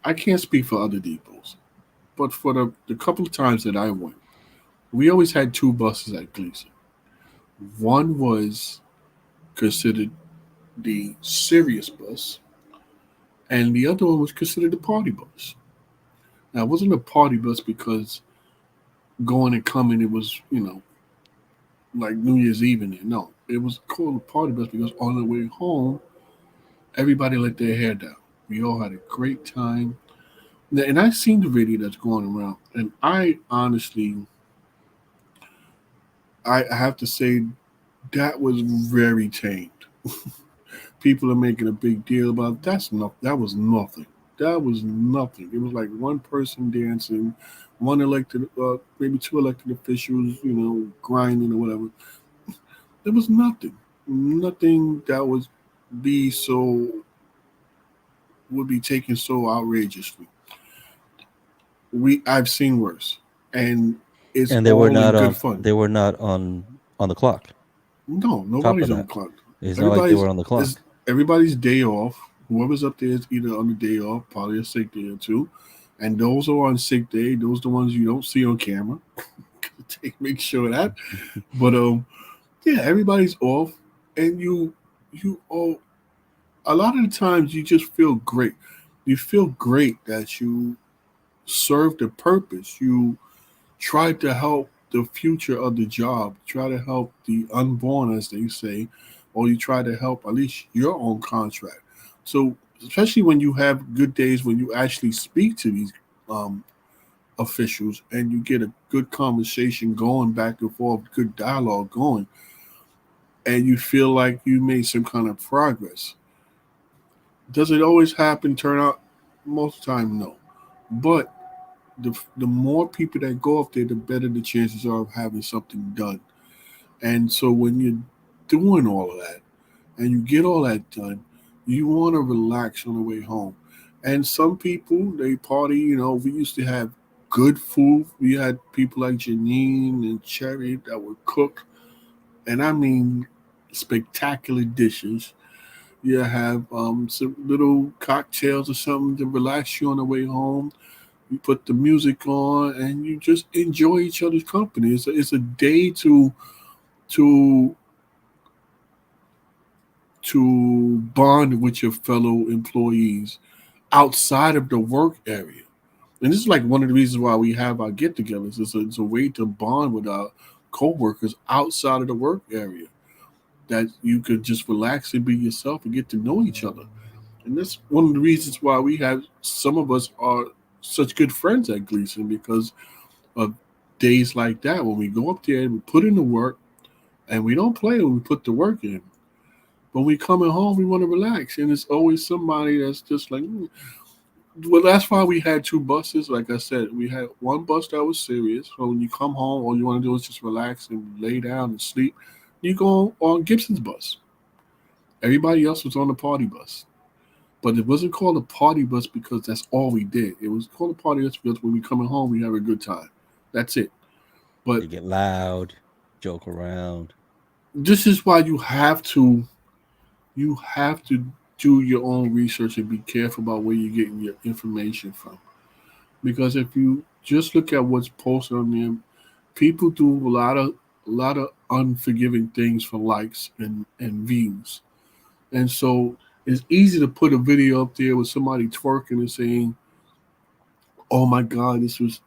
I can't speak for other depots, but for the couple of times that I went, we always had two buses at Gleason. One was considered the serious bus, and the other one was considered the party bus. Now, it wasn't a party bus because going and coming, it was, like New Year's Eve in there. No, it was called a party bus because on the way home, everybody let their hair down. We all had a great time. And I seen the video that's going around, and I honestly, I have to say that was very tamed. People are making a big deal about it. That's not. That was nothing. That was nothing. It was like one person dancing, one elected, maybe two elected officials, grinding or whatever. There was nothing. Nothing that was be so would be taken so outrageously. I've seen worse, and it's And all in good fun. they were not on the clock. No, Top nobody's of on the that, clock. it's not like they Everybody's were on the is clock. everybody's day off. Whoever's up there is either on the day off, probably a sick day or two. And those who are on sick day, those are the ones you don't see on camera. Make sure of that. But yeah, everybody's off, and you all a lot of the times you just feel great. You feel great that you served a purpose. You try to help the future of the job, try to help the unborn, as they say, or you try to help at least your own contract. So, especially when you have good days when you actually speak to these um, officials and you get a good conversation going back and forth, good dialogue going, and you feel like you made some kind of progress. Does it always happen, turn out? Most of the time, no. But the more people that go up there, the better the chances are of having something done. And so when you're doing all of that and you get all that done, you want to relax on the way home. And some people, they party, we used to have good food. We had people like Janine and Cherry that would cook. And I mean, spectacular dishes. You have some little cocktails or something to relax you on the way home. You put the music on and you just enjoy each other's company. It's a day to to bond with your fellow employees outside of the work area. And this is like one of the reasons why we have our get-togethers. It's a way to bond with our coworkers outside of the work area that you could just relax and be yourself and get to know each other. And that's one of the reasons why we have some of us are such good friends at Gleason because of days like that when we go up there and we put in the work and we don't play when we put the work in. When we coming home, we want to relax, and it's always somebody that's just like. Well, that's why we had two buses. Like I said, we had one bus that was serious. So when you come home, all you want to do is just relax and lay down and sleep. You go on Gibson's bus. Everybody else was on the party bus. But it wasn't called a party bus because that's all we did. It was called a party bus because when we coming home, we have a good time. That's it. But They get loud, joke around. this is why you have to do your own research and be careful about where you're getting your information from. Because if you just look at what's posted on them, people do a lot of unforgiving things for likes and views. And so it's easy to put a video up there with somebody twerking and saying, "Oh my God, this was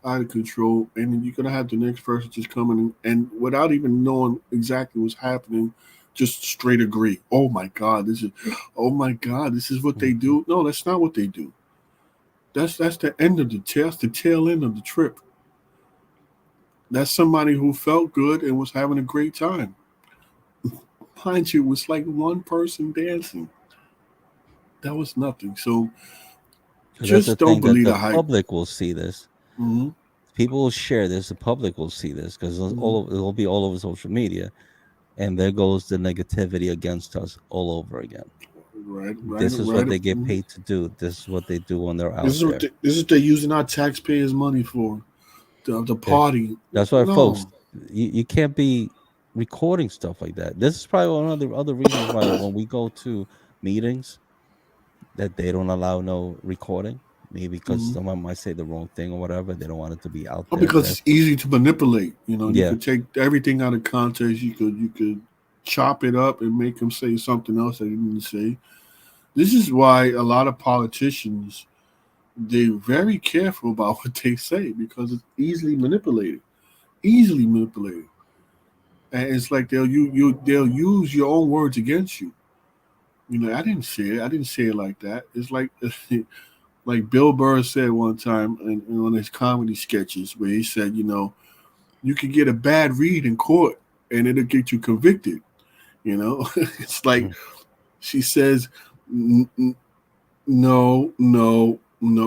out of control," and then you're gonna have the next person just coming in and without even knowing exactly what's happening, just straight agree. "Oh my God, this is, oh my God, this is what they Mhm. do." No, that's not what they do. That's the end of the tail. That's the tail end of the trip. That's somebody who felt good and was having a great time. Mind you, it was like one person dancing. That was nothing. So So that's the just don't thing that believe the the hype. public will see this. Hmm. People will share this. The public will see this because Hmm. it'll be all over social media, and there goes the negativity against us all over again. Right, right, This is right. what they get Mhm. paid to do. This is what they do when they're This out is what there. this is they're using our taxpayers' money for. The Yeah. party. That's why, No. folks, you can't be recording stuff like that. This is probably one of the other reasons why when we go to meetings that they don't allow no recording. Maybe because Mhm. someone might say the wrong thing or whatever. They don't want it to be out Well, there. because it's easy to manipulate. You Yeah. could take everything out of context. You could chop it up and make them say something else they didn't say. This is why a lot of politicians they're very careful about what they say because it's easily manipulated. Easily manipulated. And it's like they'll use your own words against you. I didn't say it. I didn't say it like that. It's like like Bill Burr said one time in one of his comedy sketches, where he said, you can get a bad read in court and it'll get you convicted. You know, it's like she says, no, no, no.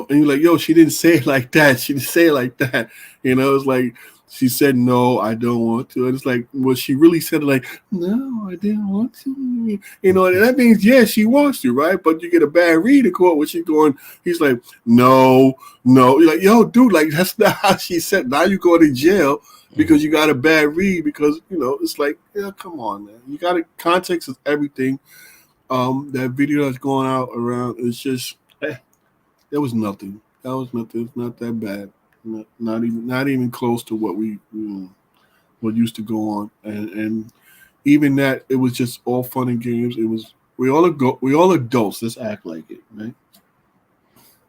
And you're like, yo, she didn't say it like that. She didn't say it like that. It's like she said, no, I don't want to. And it's like, well, she really said it like, no, I didn't want to. And that means, yeah, she wants to, right? But you get a bad read in court when she's going, he's like, no, no. You're like, yo, dude, like, that's not how she said. Now you go to jail because you got a bad read because, it's like, yeah, come on, man. You got to, context is everything. That video that's going out around, it's just, it was nothing. That was nothing. It's not that bad. Not even close to what what used to go on. And even that, it was just all fun and games. It was we all adults. Let's act like it, right?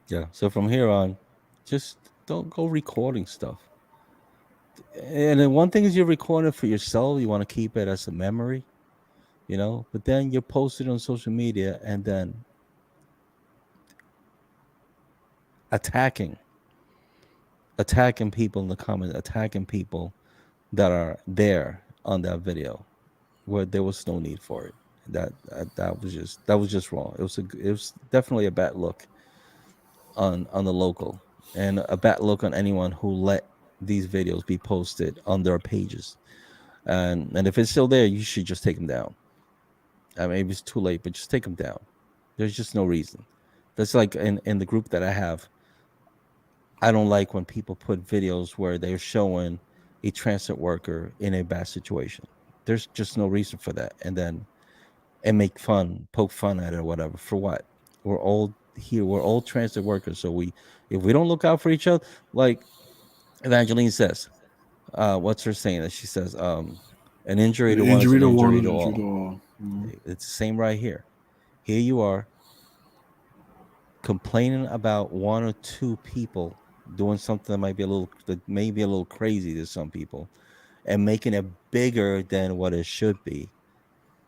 Yeah. So from here on, just don't go recording stuff. And then one thing is you're recording for yourself. You want to keep it as a memory, But then you post it on social media and then attacking, attacking people in the comments, attacking people that are there on that video where there was no need for it. That was just wrong. It was definitely a bad look on the local, and a bad look on anyone who let these videos be posted on their pages. And if it's still there, you should just take them down. I mean, maybe it's too late, but just take them down. There's just no reason. That's like in the group that I have. I don't like when people put videos where they're showing a transit worker in a bad situation. There's just no reason for that. And make fun, poke fun at it or whatever. For what? We're all here. We're all transit workers. So if we don't look out for each other, like Evangeline says, what's her saying? That she says, an injury An to one is injury an to one injury is to an injury to all. all. It's the same right here. Here you are complaining about one or two people doing something that may be a little crazy to some people, and making it bigger than what it should be,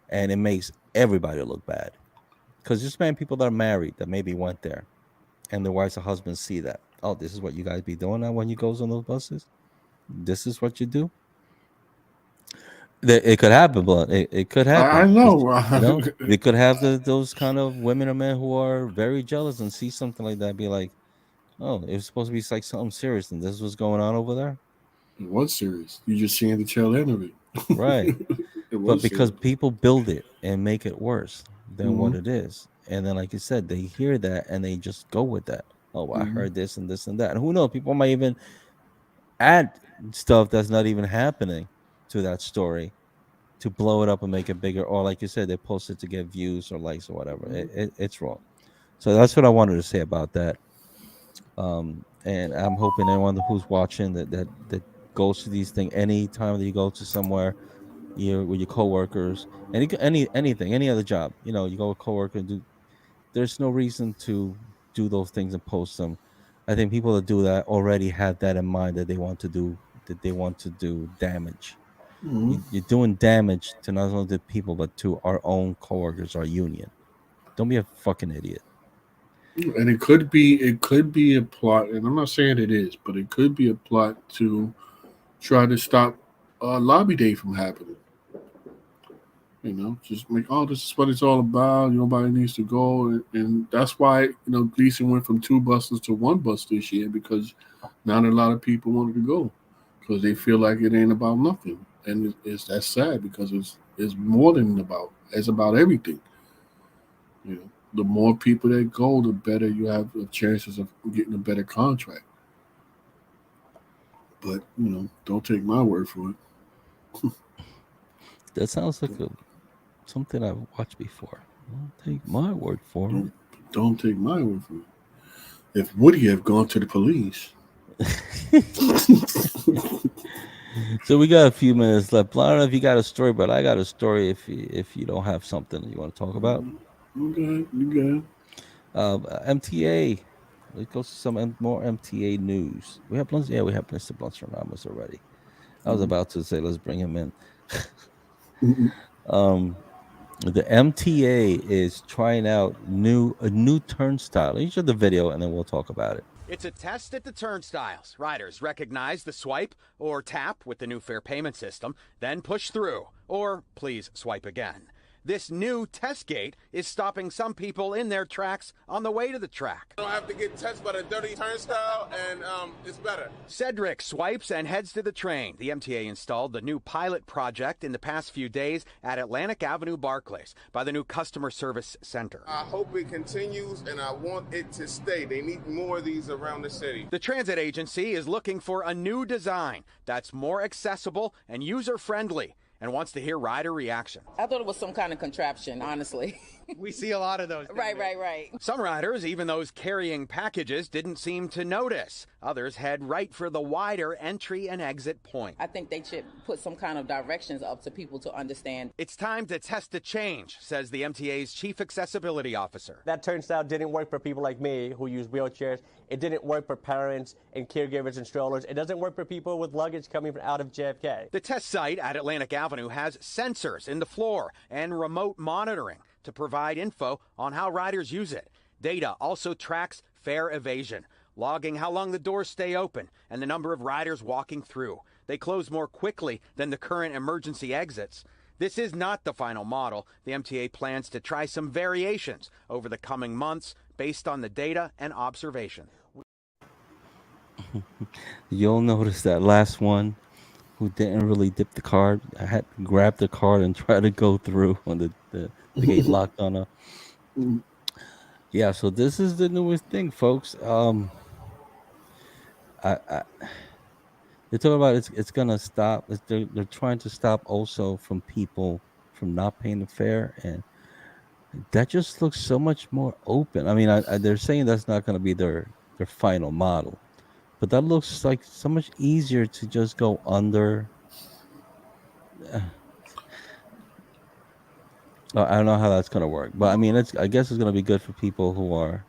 and it makes everybody look bad. Because just man, people that are married that maybe went there, and their wives or husbands see that. Oh, this is what you guys be doing now when you goes on those buses. This is what you do. It could happen, but it could I happen. know. We could have those kind of women or men who are very jealous and see something like that, be like, oh, it was supposed to be like something serious, and this was going on over there, It was serious. You just seeing the tail end of it. right? It But was because serious. people build it and make it worse than Mm-hmm. what it is, and then like you said, they hear that and they just go with that. Oh, well, I Mm-hmm. heard this and this and that, and who knows? People might even add stuff that's not even happening to that story to blow it up and make it bigger, or like you said, they post it to get views or likes or whatever. It's wrong. So that's what I wanted to say about that. And I'm hoping anyone who's watching that goes to these things anytime that you go to somewhere, you with your coworkers, anything, any other job, you go with coworker and do. There's no reason to do those things and post them. I think people that do that already have that in mind, that they want to do damage. Mm-hmm. You're doing damage to not only the people but to our own coworkers, our union. Don't be a fucking idiot. And it could be a plot, and I'm not saying it is, but it could be a plot to try to stop lobby day from happening. Just like, oh, this is what it's all about. Nobody needs to go, and that's why Gleason went from two buses to one bus this year because not a lot of people wanted to go because they feel like it ain't about nothing, and it's that's sad because it's more than about it's about everything. You know, the more people that go, the better you have the chances of getting a better contract. But don't take my word for it. That sounds like something I've watched before. Don't take my word for Don't don't take my word for it. If Woody have gone to the police, it. So we got a few minutes left. I don't know if you got a story, but I got a story. If you don't have something you want to talk about, you MTA. Let's go to some more MTA news. We have blunts. Yeah, we have Mr. Blunts already. I was good. about to say let's bring him in. Mhm. Um, The MTA is trying out a new turnstile. Let me show the video, and then we'll talk about it. It's a test at the turnstiles. Riders recognize the swipe or tap with the new fare payment system, then push through, or please swipe again. This new test gate is stopping some people in their tracks on the way to the track. I don't have to get touched by the dirty turnstile, and it's better. Cedric swipes and heads to the train. The MTA installed the new pilot project in the past few days at Atlantic Avenue, Barclays, by the new Customer Service Center. I hope it continues, and I want it to stay. They need more of these around the city. The transit agency is looking for a new design that's more accessible and user-friendly, and wants to hear rider reaction. I thought it was some kind of contraption, honestly. We see a lot of those. Right. Some riders, even those carrying packages, didn't seem to notice. Others head right for the wider entry and exit point. I think they should put some kind of directions up to people to understand. It's time to test the change, says the MTA's chief accessibility officer. That turnstile didn't work for people like me who use wheelchairs. It didn't work for parents and caregivers and strollers. It doesn't work for people with luggage coming out of JFK. The test site at Atlantic Avenue has sensors in the floor and remote monitoring to provide info on how riders use it. Data also tracks fare evasion, logging how long the doors stay open and the number of riders walking through. They close more quickly than the current emergency exits. This is not the final model. The MTA plans to try some variations over the coming months based on the data and observation. You'll notice that last one who didn't really dip the card, I had to grab the card and try to go through when the gate locked on her. Yeah, so this is the newest thing, folks. I they're talking about it's gonna stop. They're trying to stop also from people from not paying the fare, and that just looks so much more open. I mean, they're saying that's not gonna be their final model, but that looks like so much easier to just go under. I don't know how that's gonna work, but I mean, I guess it's gonna be good for people who are,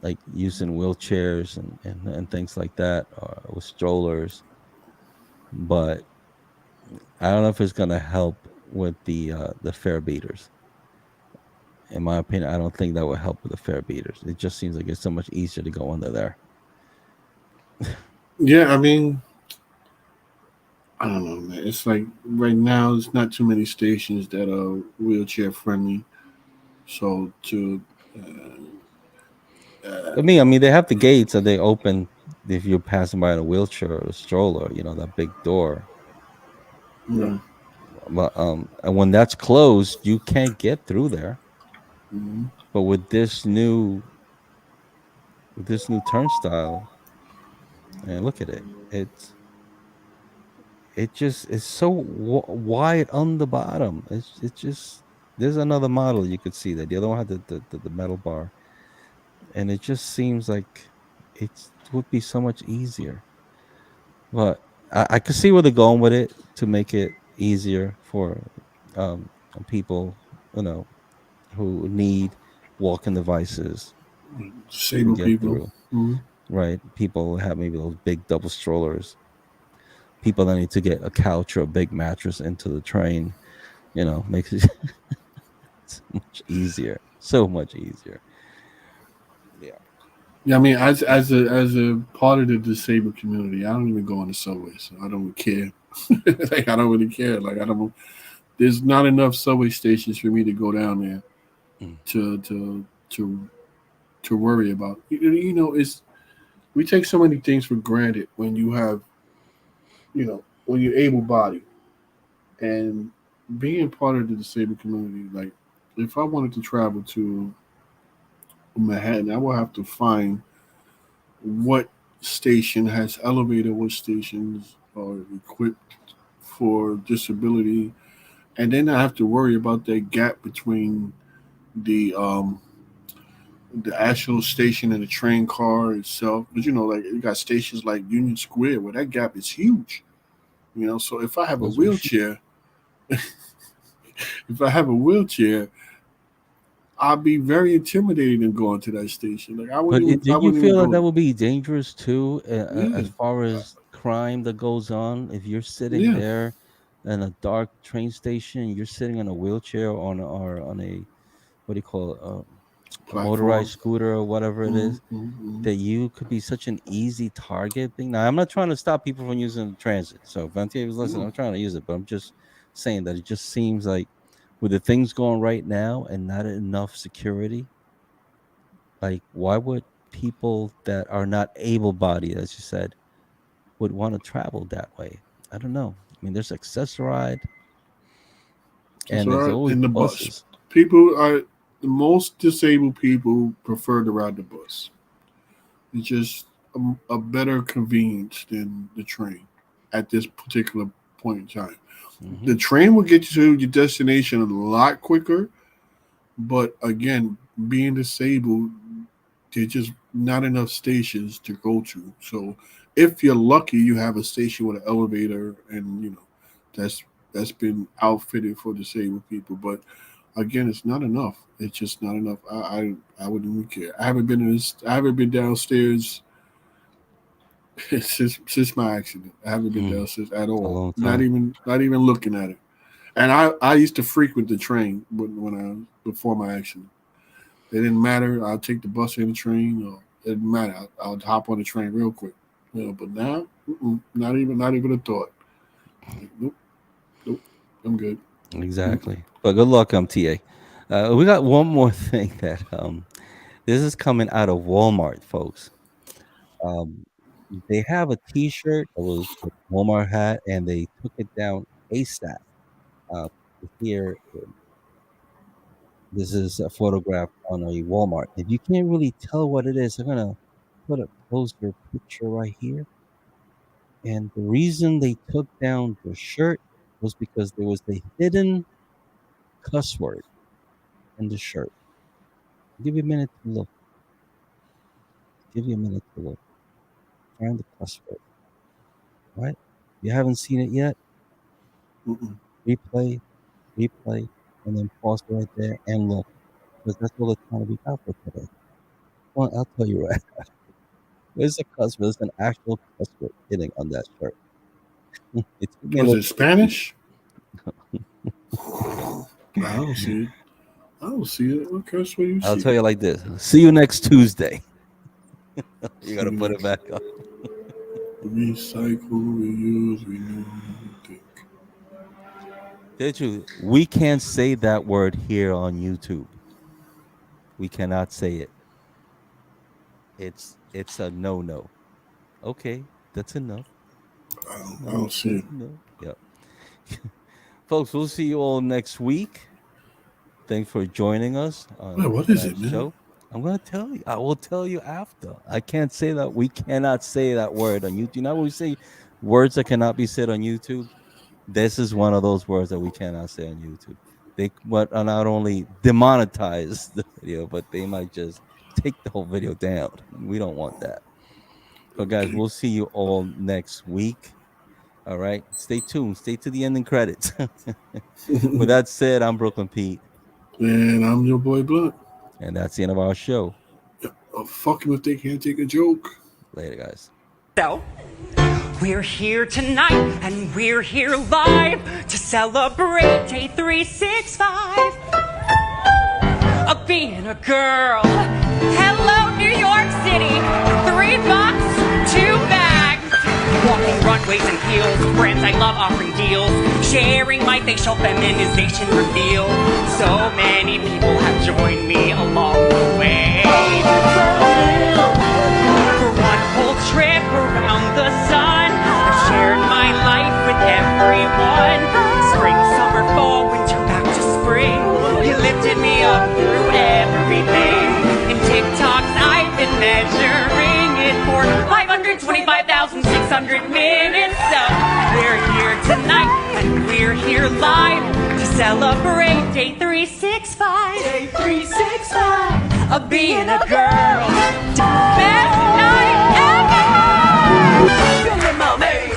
like using wheelchairs and things like that, or with strollers. But I don't know if it's gonna help with the fare beaters. In my opinion, I don't think that would help with the fare beaters. It just seems like it's so much easier to go under there. Yeah, I mean, I don't know, man. It's like right now, there's not too many stations that are wheelchair friendly. So to, I mean, they have the gates that they open if you're passing by in a wheelchair or a stroller. You know, that big door. yeah. But and when that's closed, you can't get through there. Mhm. But with this new turnstile, and look at it, it's so wide on the bottom. It's just there's another model you could see that the other one had the metal bar, and it just seems like it would be so much easier. But I could see where they're going with it to make it easier for um, people, you know, who need walking devices to Disabled get people. through. Mhm. Right? People have maybe those big double strollers. People that need to get a couch or a big mattress into the train, you know, makes it so much easier. So much easier. Yeah. Yeah, I mean, as a part of the disabled community, I don't even go on the subway, so I don't care. Like I don't really care. Like I don't. There's not enough subway stations for me to go down there Mm. to worry about. You know, it's we take so many things for granted when you have, when you're able-bodied and being part of the disabled community. Like, if I wanted to travel to Manhattan, I will have to find what station has elevator, what stations are equipped for disability, and then I have to worry about that gap between the the actual station and the train car itself. But like you got stations like Union Square where that gap is huge. So if I have a Those were wheelchair, if I have a wheelchair, I'll be very intimidated in going to that station. Like I But wouldn't even, I did you wouldn't even feel that go. would be dangerous too, Yeah, as far as crime that goes on? If you're sitting yeah, there in a dark train station, you're sitting in a wheelchair or on a, what do you call it, a motorized Platform. scooter or whatever it is, Mm-hmm. that you could be such an easy target thing. Now, I'm not trying to stop people from using transit. So if Vantia was listening, I'm trying to use it, but I'm just saying that it just seems like with the things going right now and not enough security, like why would people that are not able-bodied, as you said, would want to travel that way? I don't know. I mean, there's Accessoride That's and there's right. always In the bus, buses. people are the most disabled people prefer to ride the bus. It's just a better convenience than the train at this particular point in time. Hmm. The train will get you to your destination a lot quicker, but again, being disabled, there's just not enough stations to go to. So if you're lucky, you have a station with an elevator, and that's that's been outfitted for disabled people. But again, it's not enough. It's just not enough. I wouldn't even care. I haven't been in this. I haven't been downstairs since my accident. I haven't been Mm, downstairs at a all. long Not time. even not even looking at it. And I used to frequent the train when I before my accident. It didn't matter. I'll take the bus or the train. Or it didn't matter. I'll hop on the train real quick. But now, not even a thought. Like, nope, nope. I'm good. Exactly. But good luck, TA. We got one more thing that this is coming out of Walmart, folks. Um, they have a T-shirt that was a Walmart hat, and they took it down ASAP. Uh, here, this is a photograph on a Walmart. If you can't really tell what it is, I'm gonna put a closer picture right here. And the reason they took down the shirt was because there was a hidden cuss word in the shirt. Give you a minute to look. Give you a minute to look. Find the cuss word. Right? You haven't seen it yet? Mm-mm. Replay, replay, and then pause right there and look. Because that's all the time we got for today. Well, I'll tell you right. There's a cuss word. There's an actual cuss word hitting on that shirt. It took me a Was little it bit to see. Spanish? I don't see it. I don't see it. What curse will you I'll see? tell you like this. See you next Tuesday. You See gotta you put it next. back up. Recycle, reuse, renew, think. Did you? We can't say that word here on YouTube. We cannot say it. It's a no no. Okay, that's enough. I No, don't see that's it. enough. Yep. Folks, we'll see you all next week. Thanks for joining us Wait, on what is it, tonight's man? show. I'm gonna tell you. I will tell you after. I can't say that. We cannot say that word on YouTube. Now when we say words that cannot be said on YouTube, this is one of those words that we cannot say on YouTube. They what are not only demonetize the video, but they might just take the whole video down. We don't want that. But guys, Okay. we'll see you all next week. All right. Stay tuned. Stay to the ending credits. With that said, I'm Brooklyn Pete, And I'm your boy Blunt. and that's the end of our show. Oh, fuck him if they can't take a joke. Later, guys. So, we're here tonight and we're here live to celebrate Day 365 of being a girl. Hello, New York City. $3, 2 bags. Walking runways and heels, brands I love offering deals. Sharing my facial feminization reveal. So many people have joined me along the way. For one whole trip around the sun, I've shared my life with everyone. Spring, summer, fall, winter, back to spring. You lifted me up through everything. In TikToks, I've been measuring it for 525,600 minutes. So we're here tonight and we're here live to celebrate Day 365. Day 365 of being a girl. Best night ever! Feeling my baby.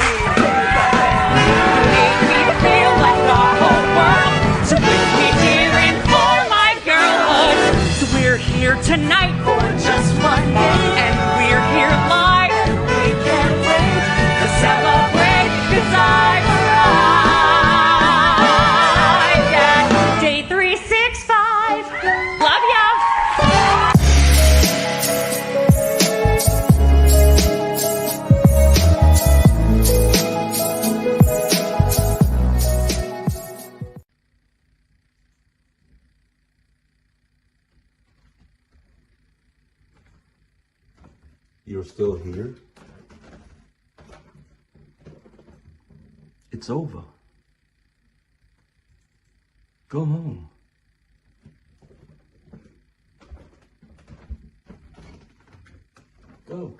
Made me feel like the whole world. So with me cheering for my girlhood. So we're here tonight for just one day. And we're here live. And we can't wait to celebrate 'cause I'm alive. You're still here? It's over. Go home. Go.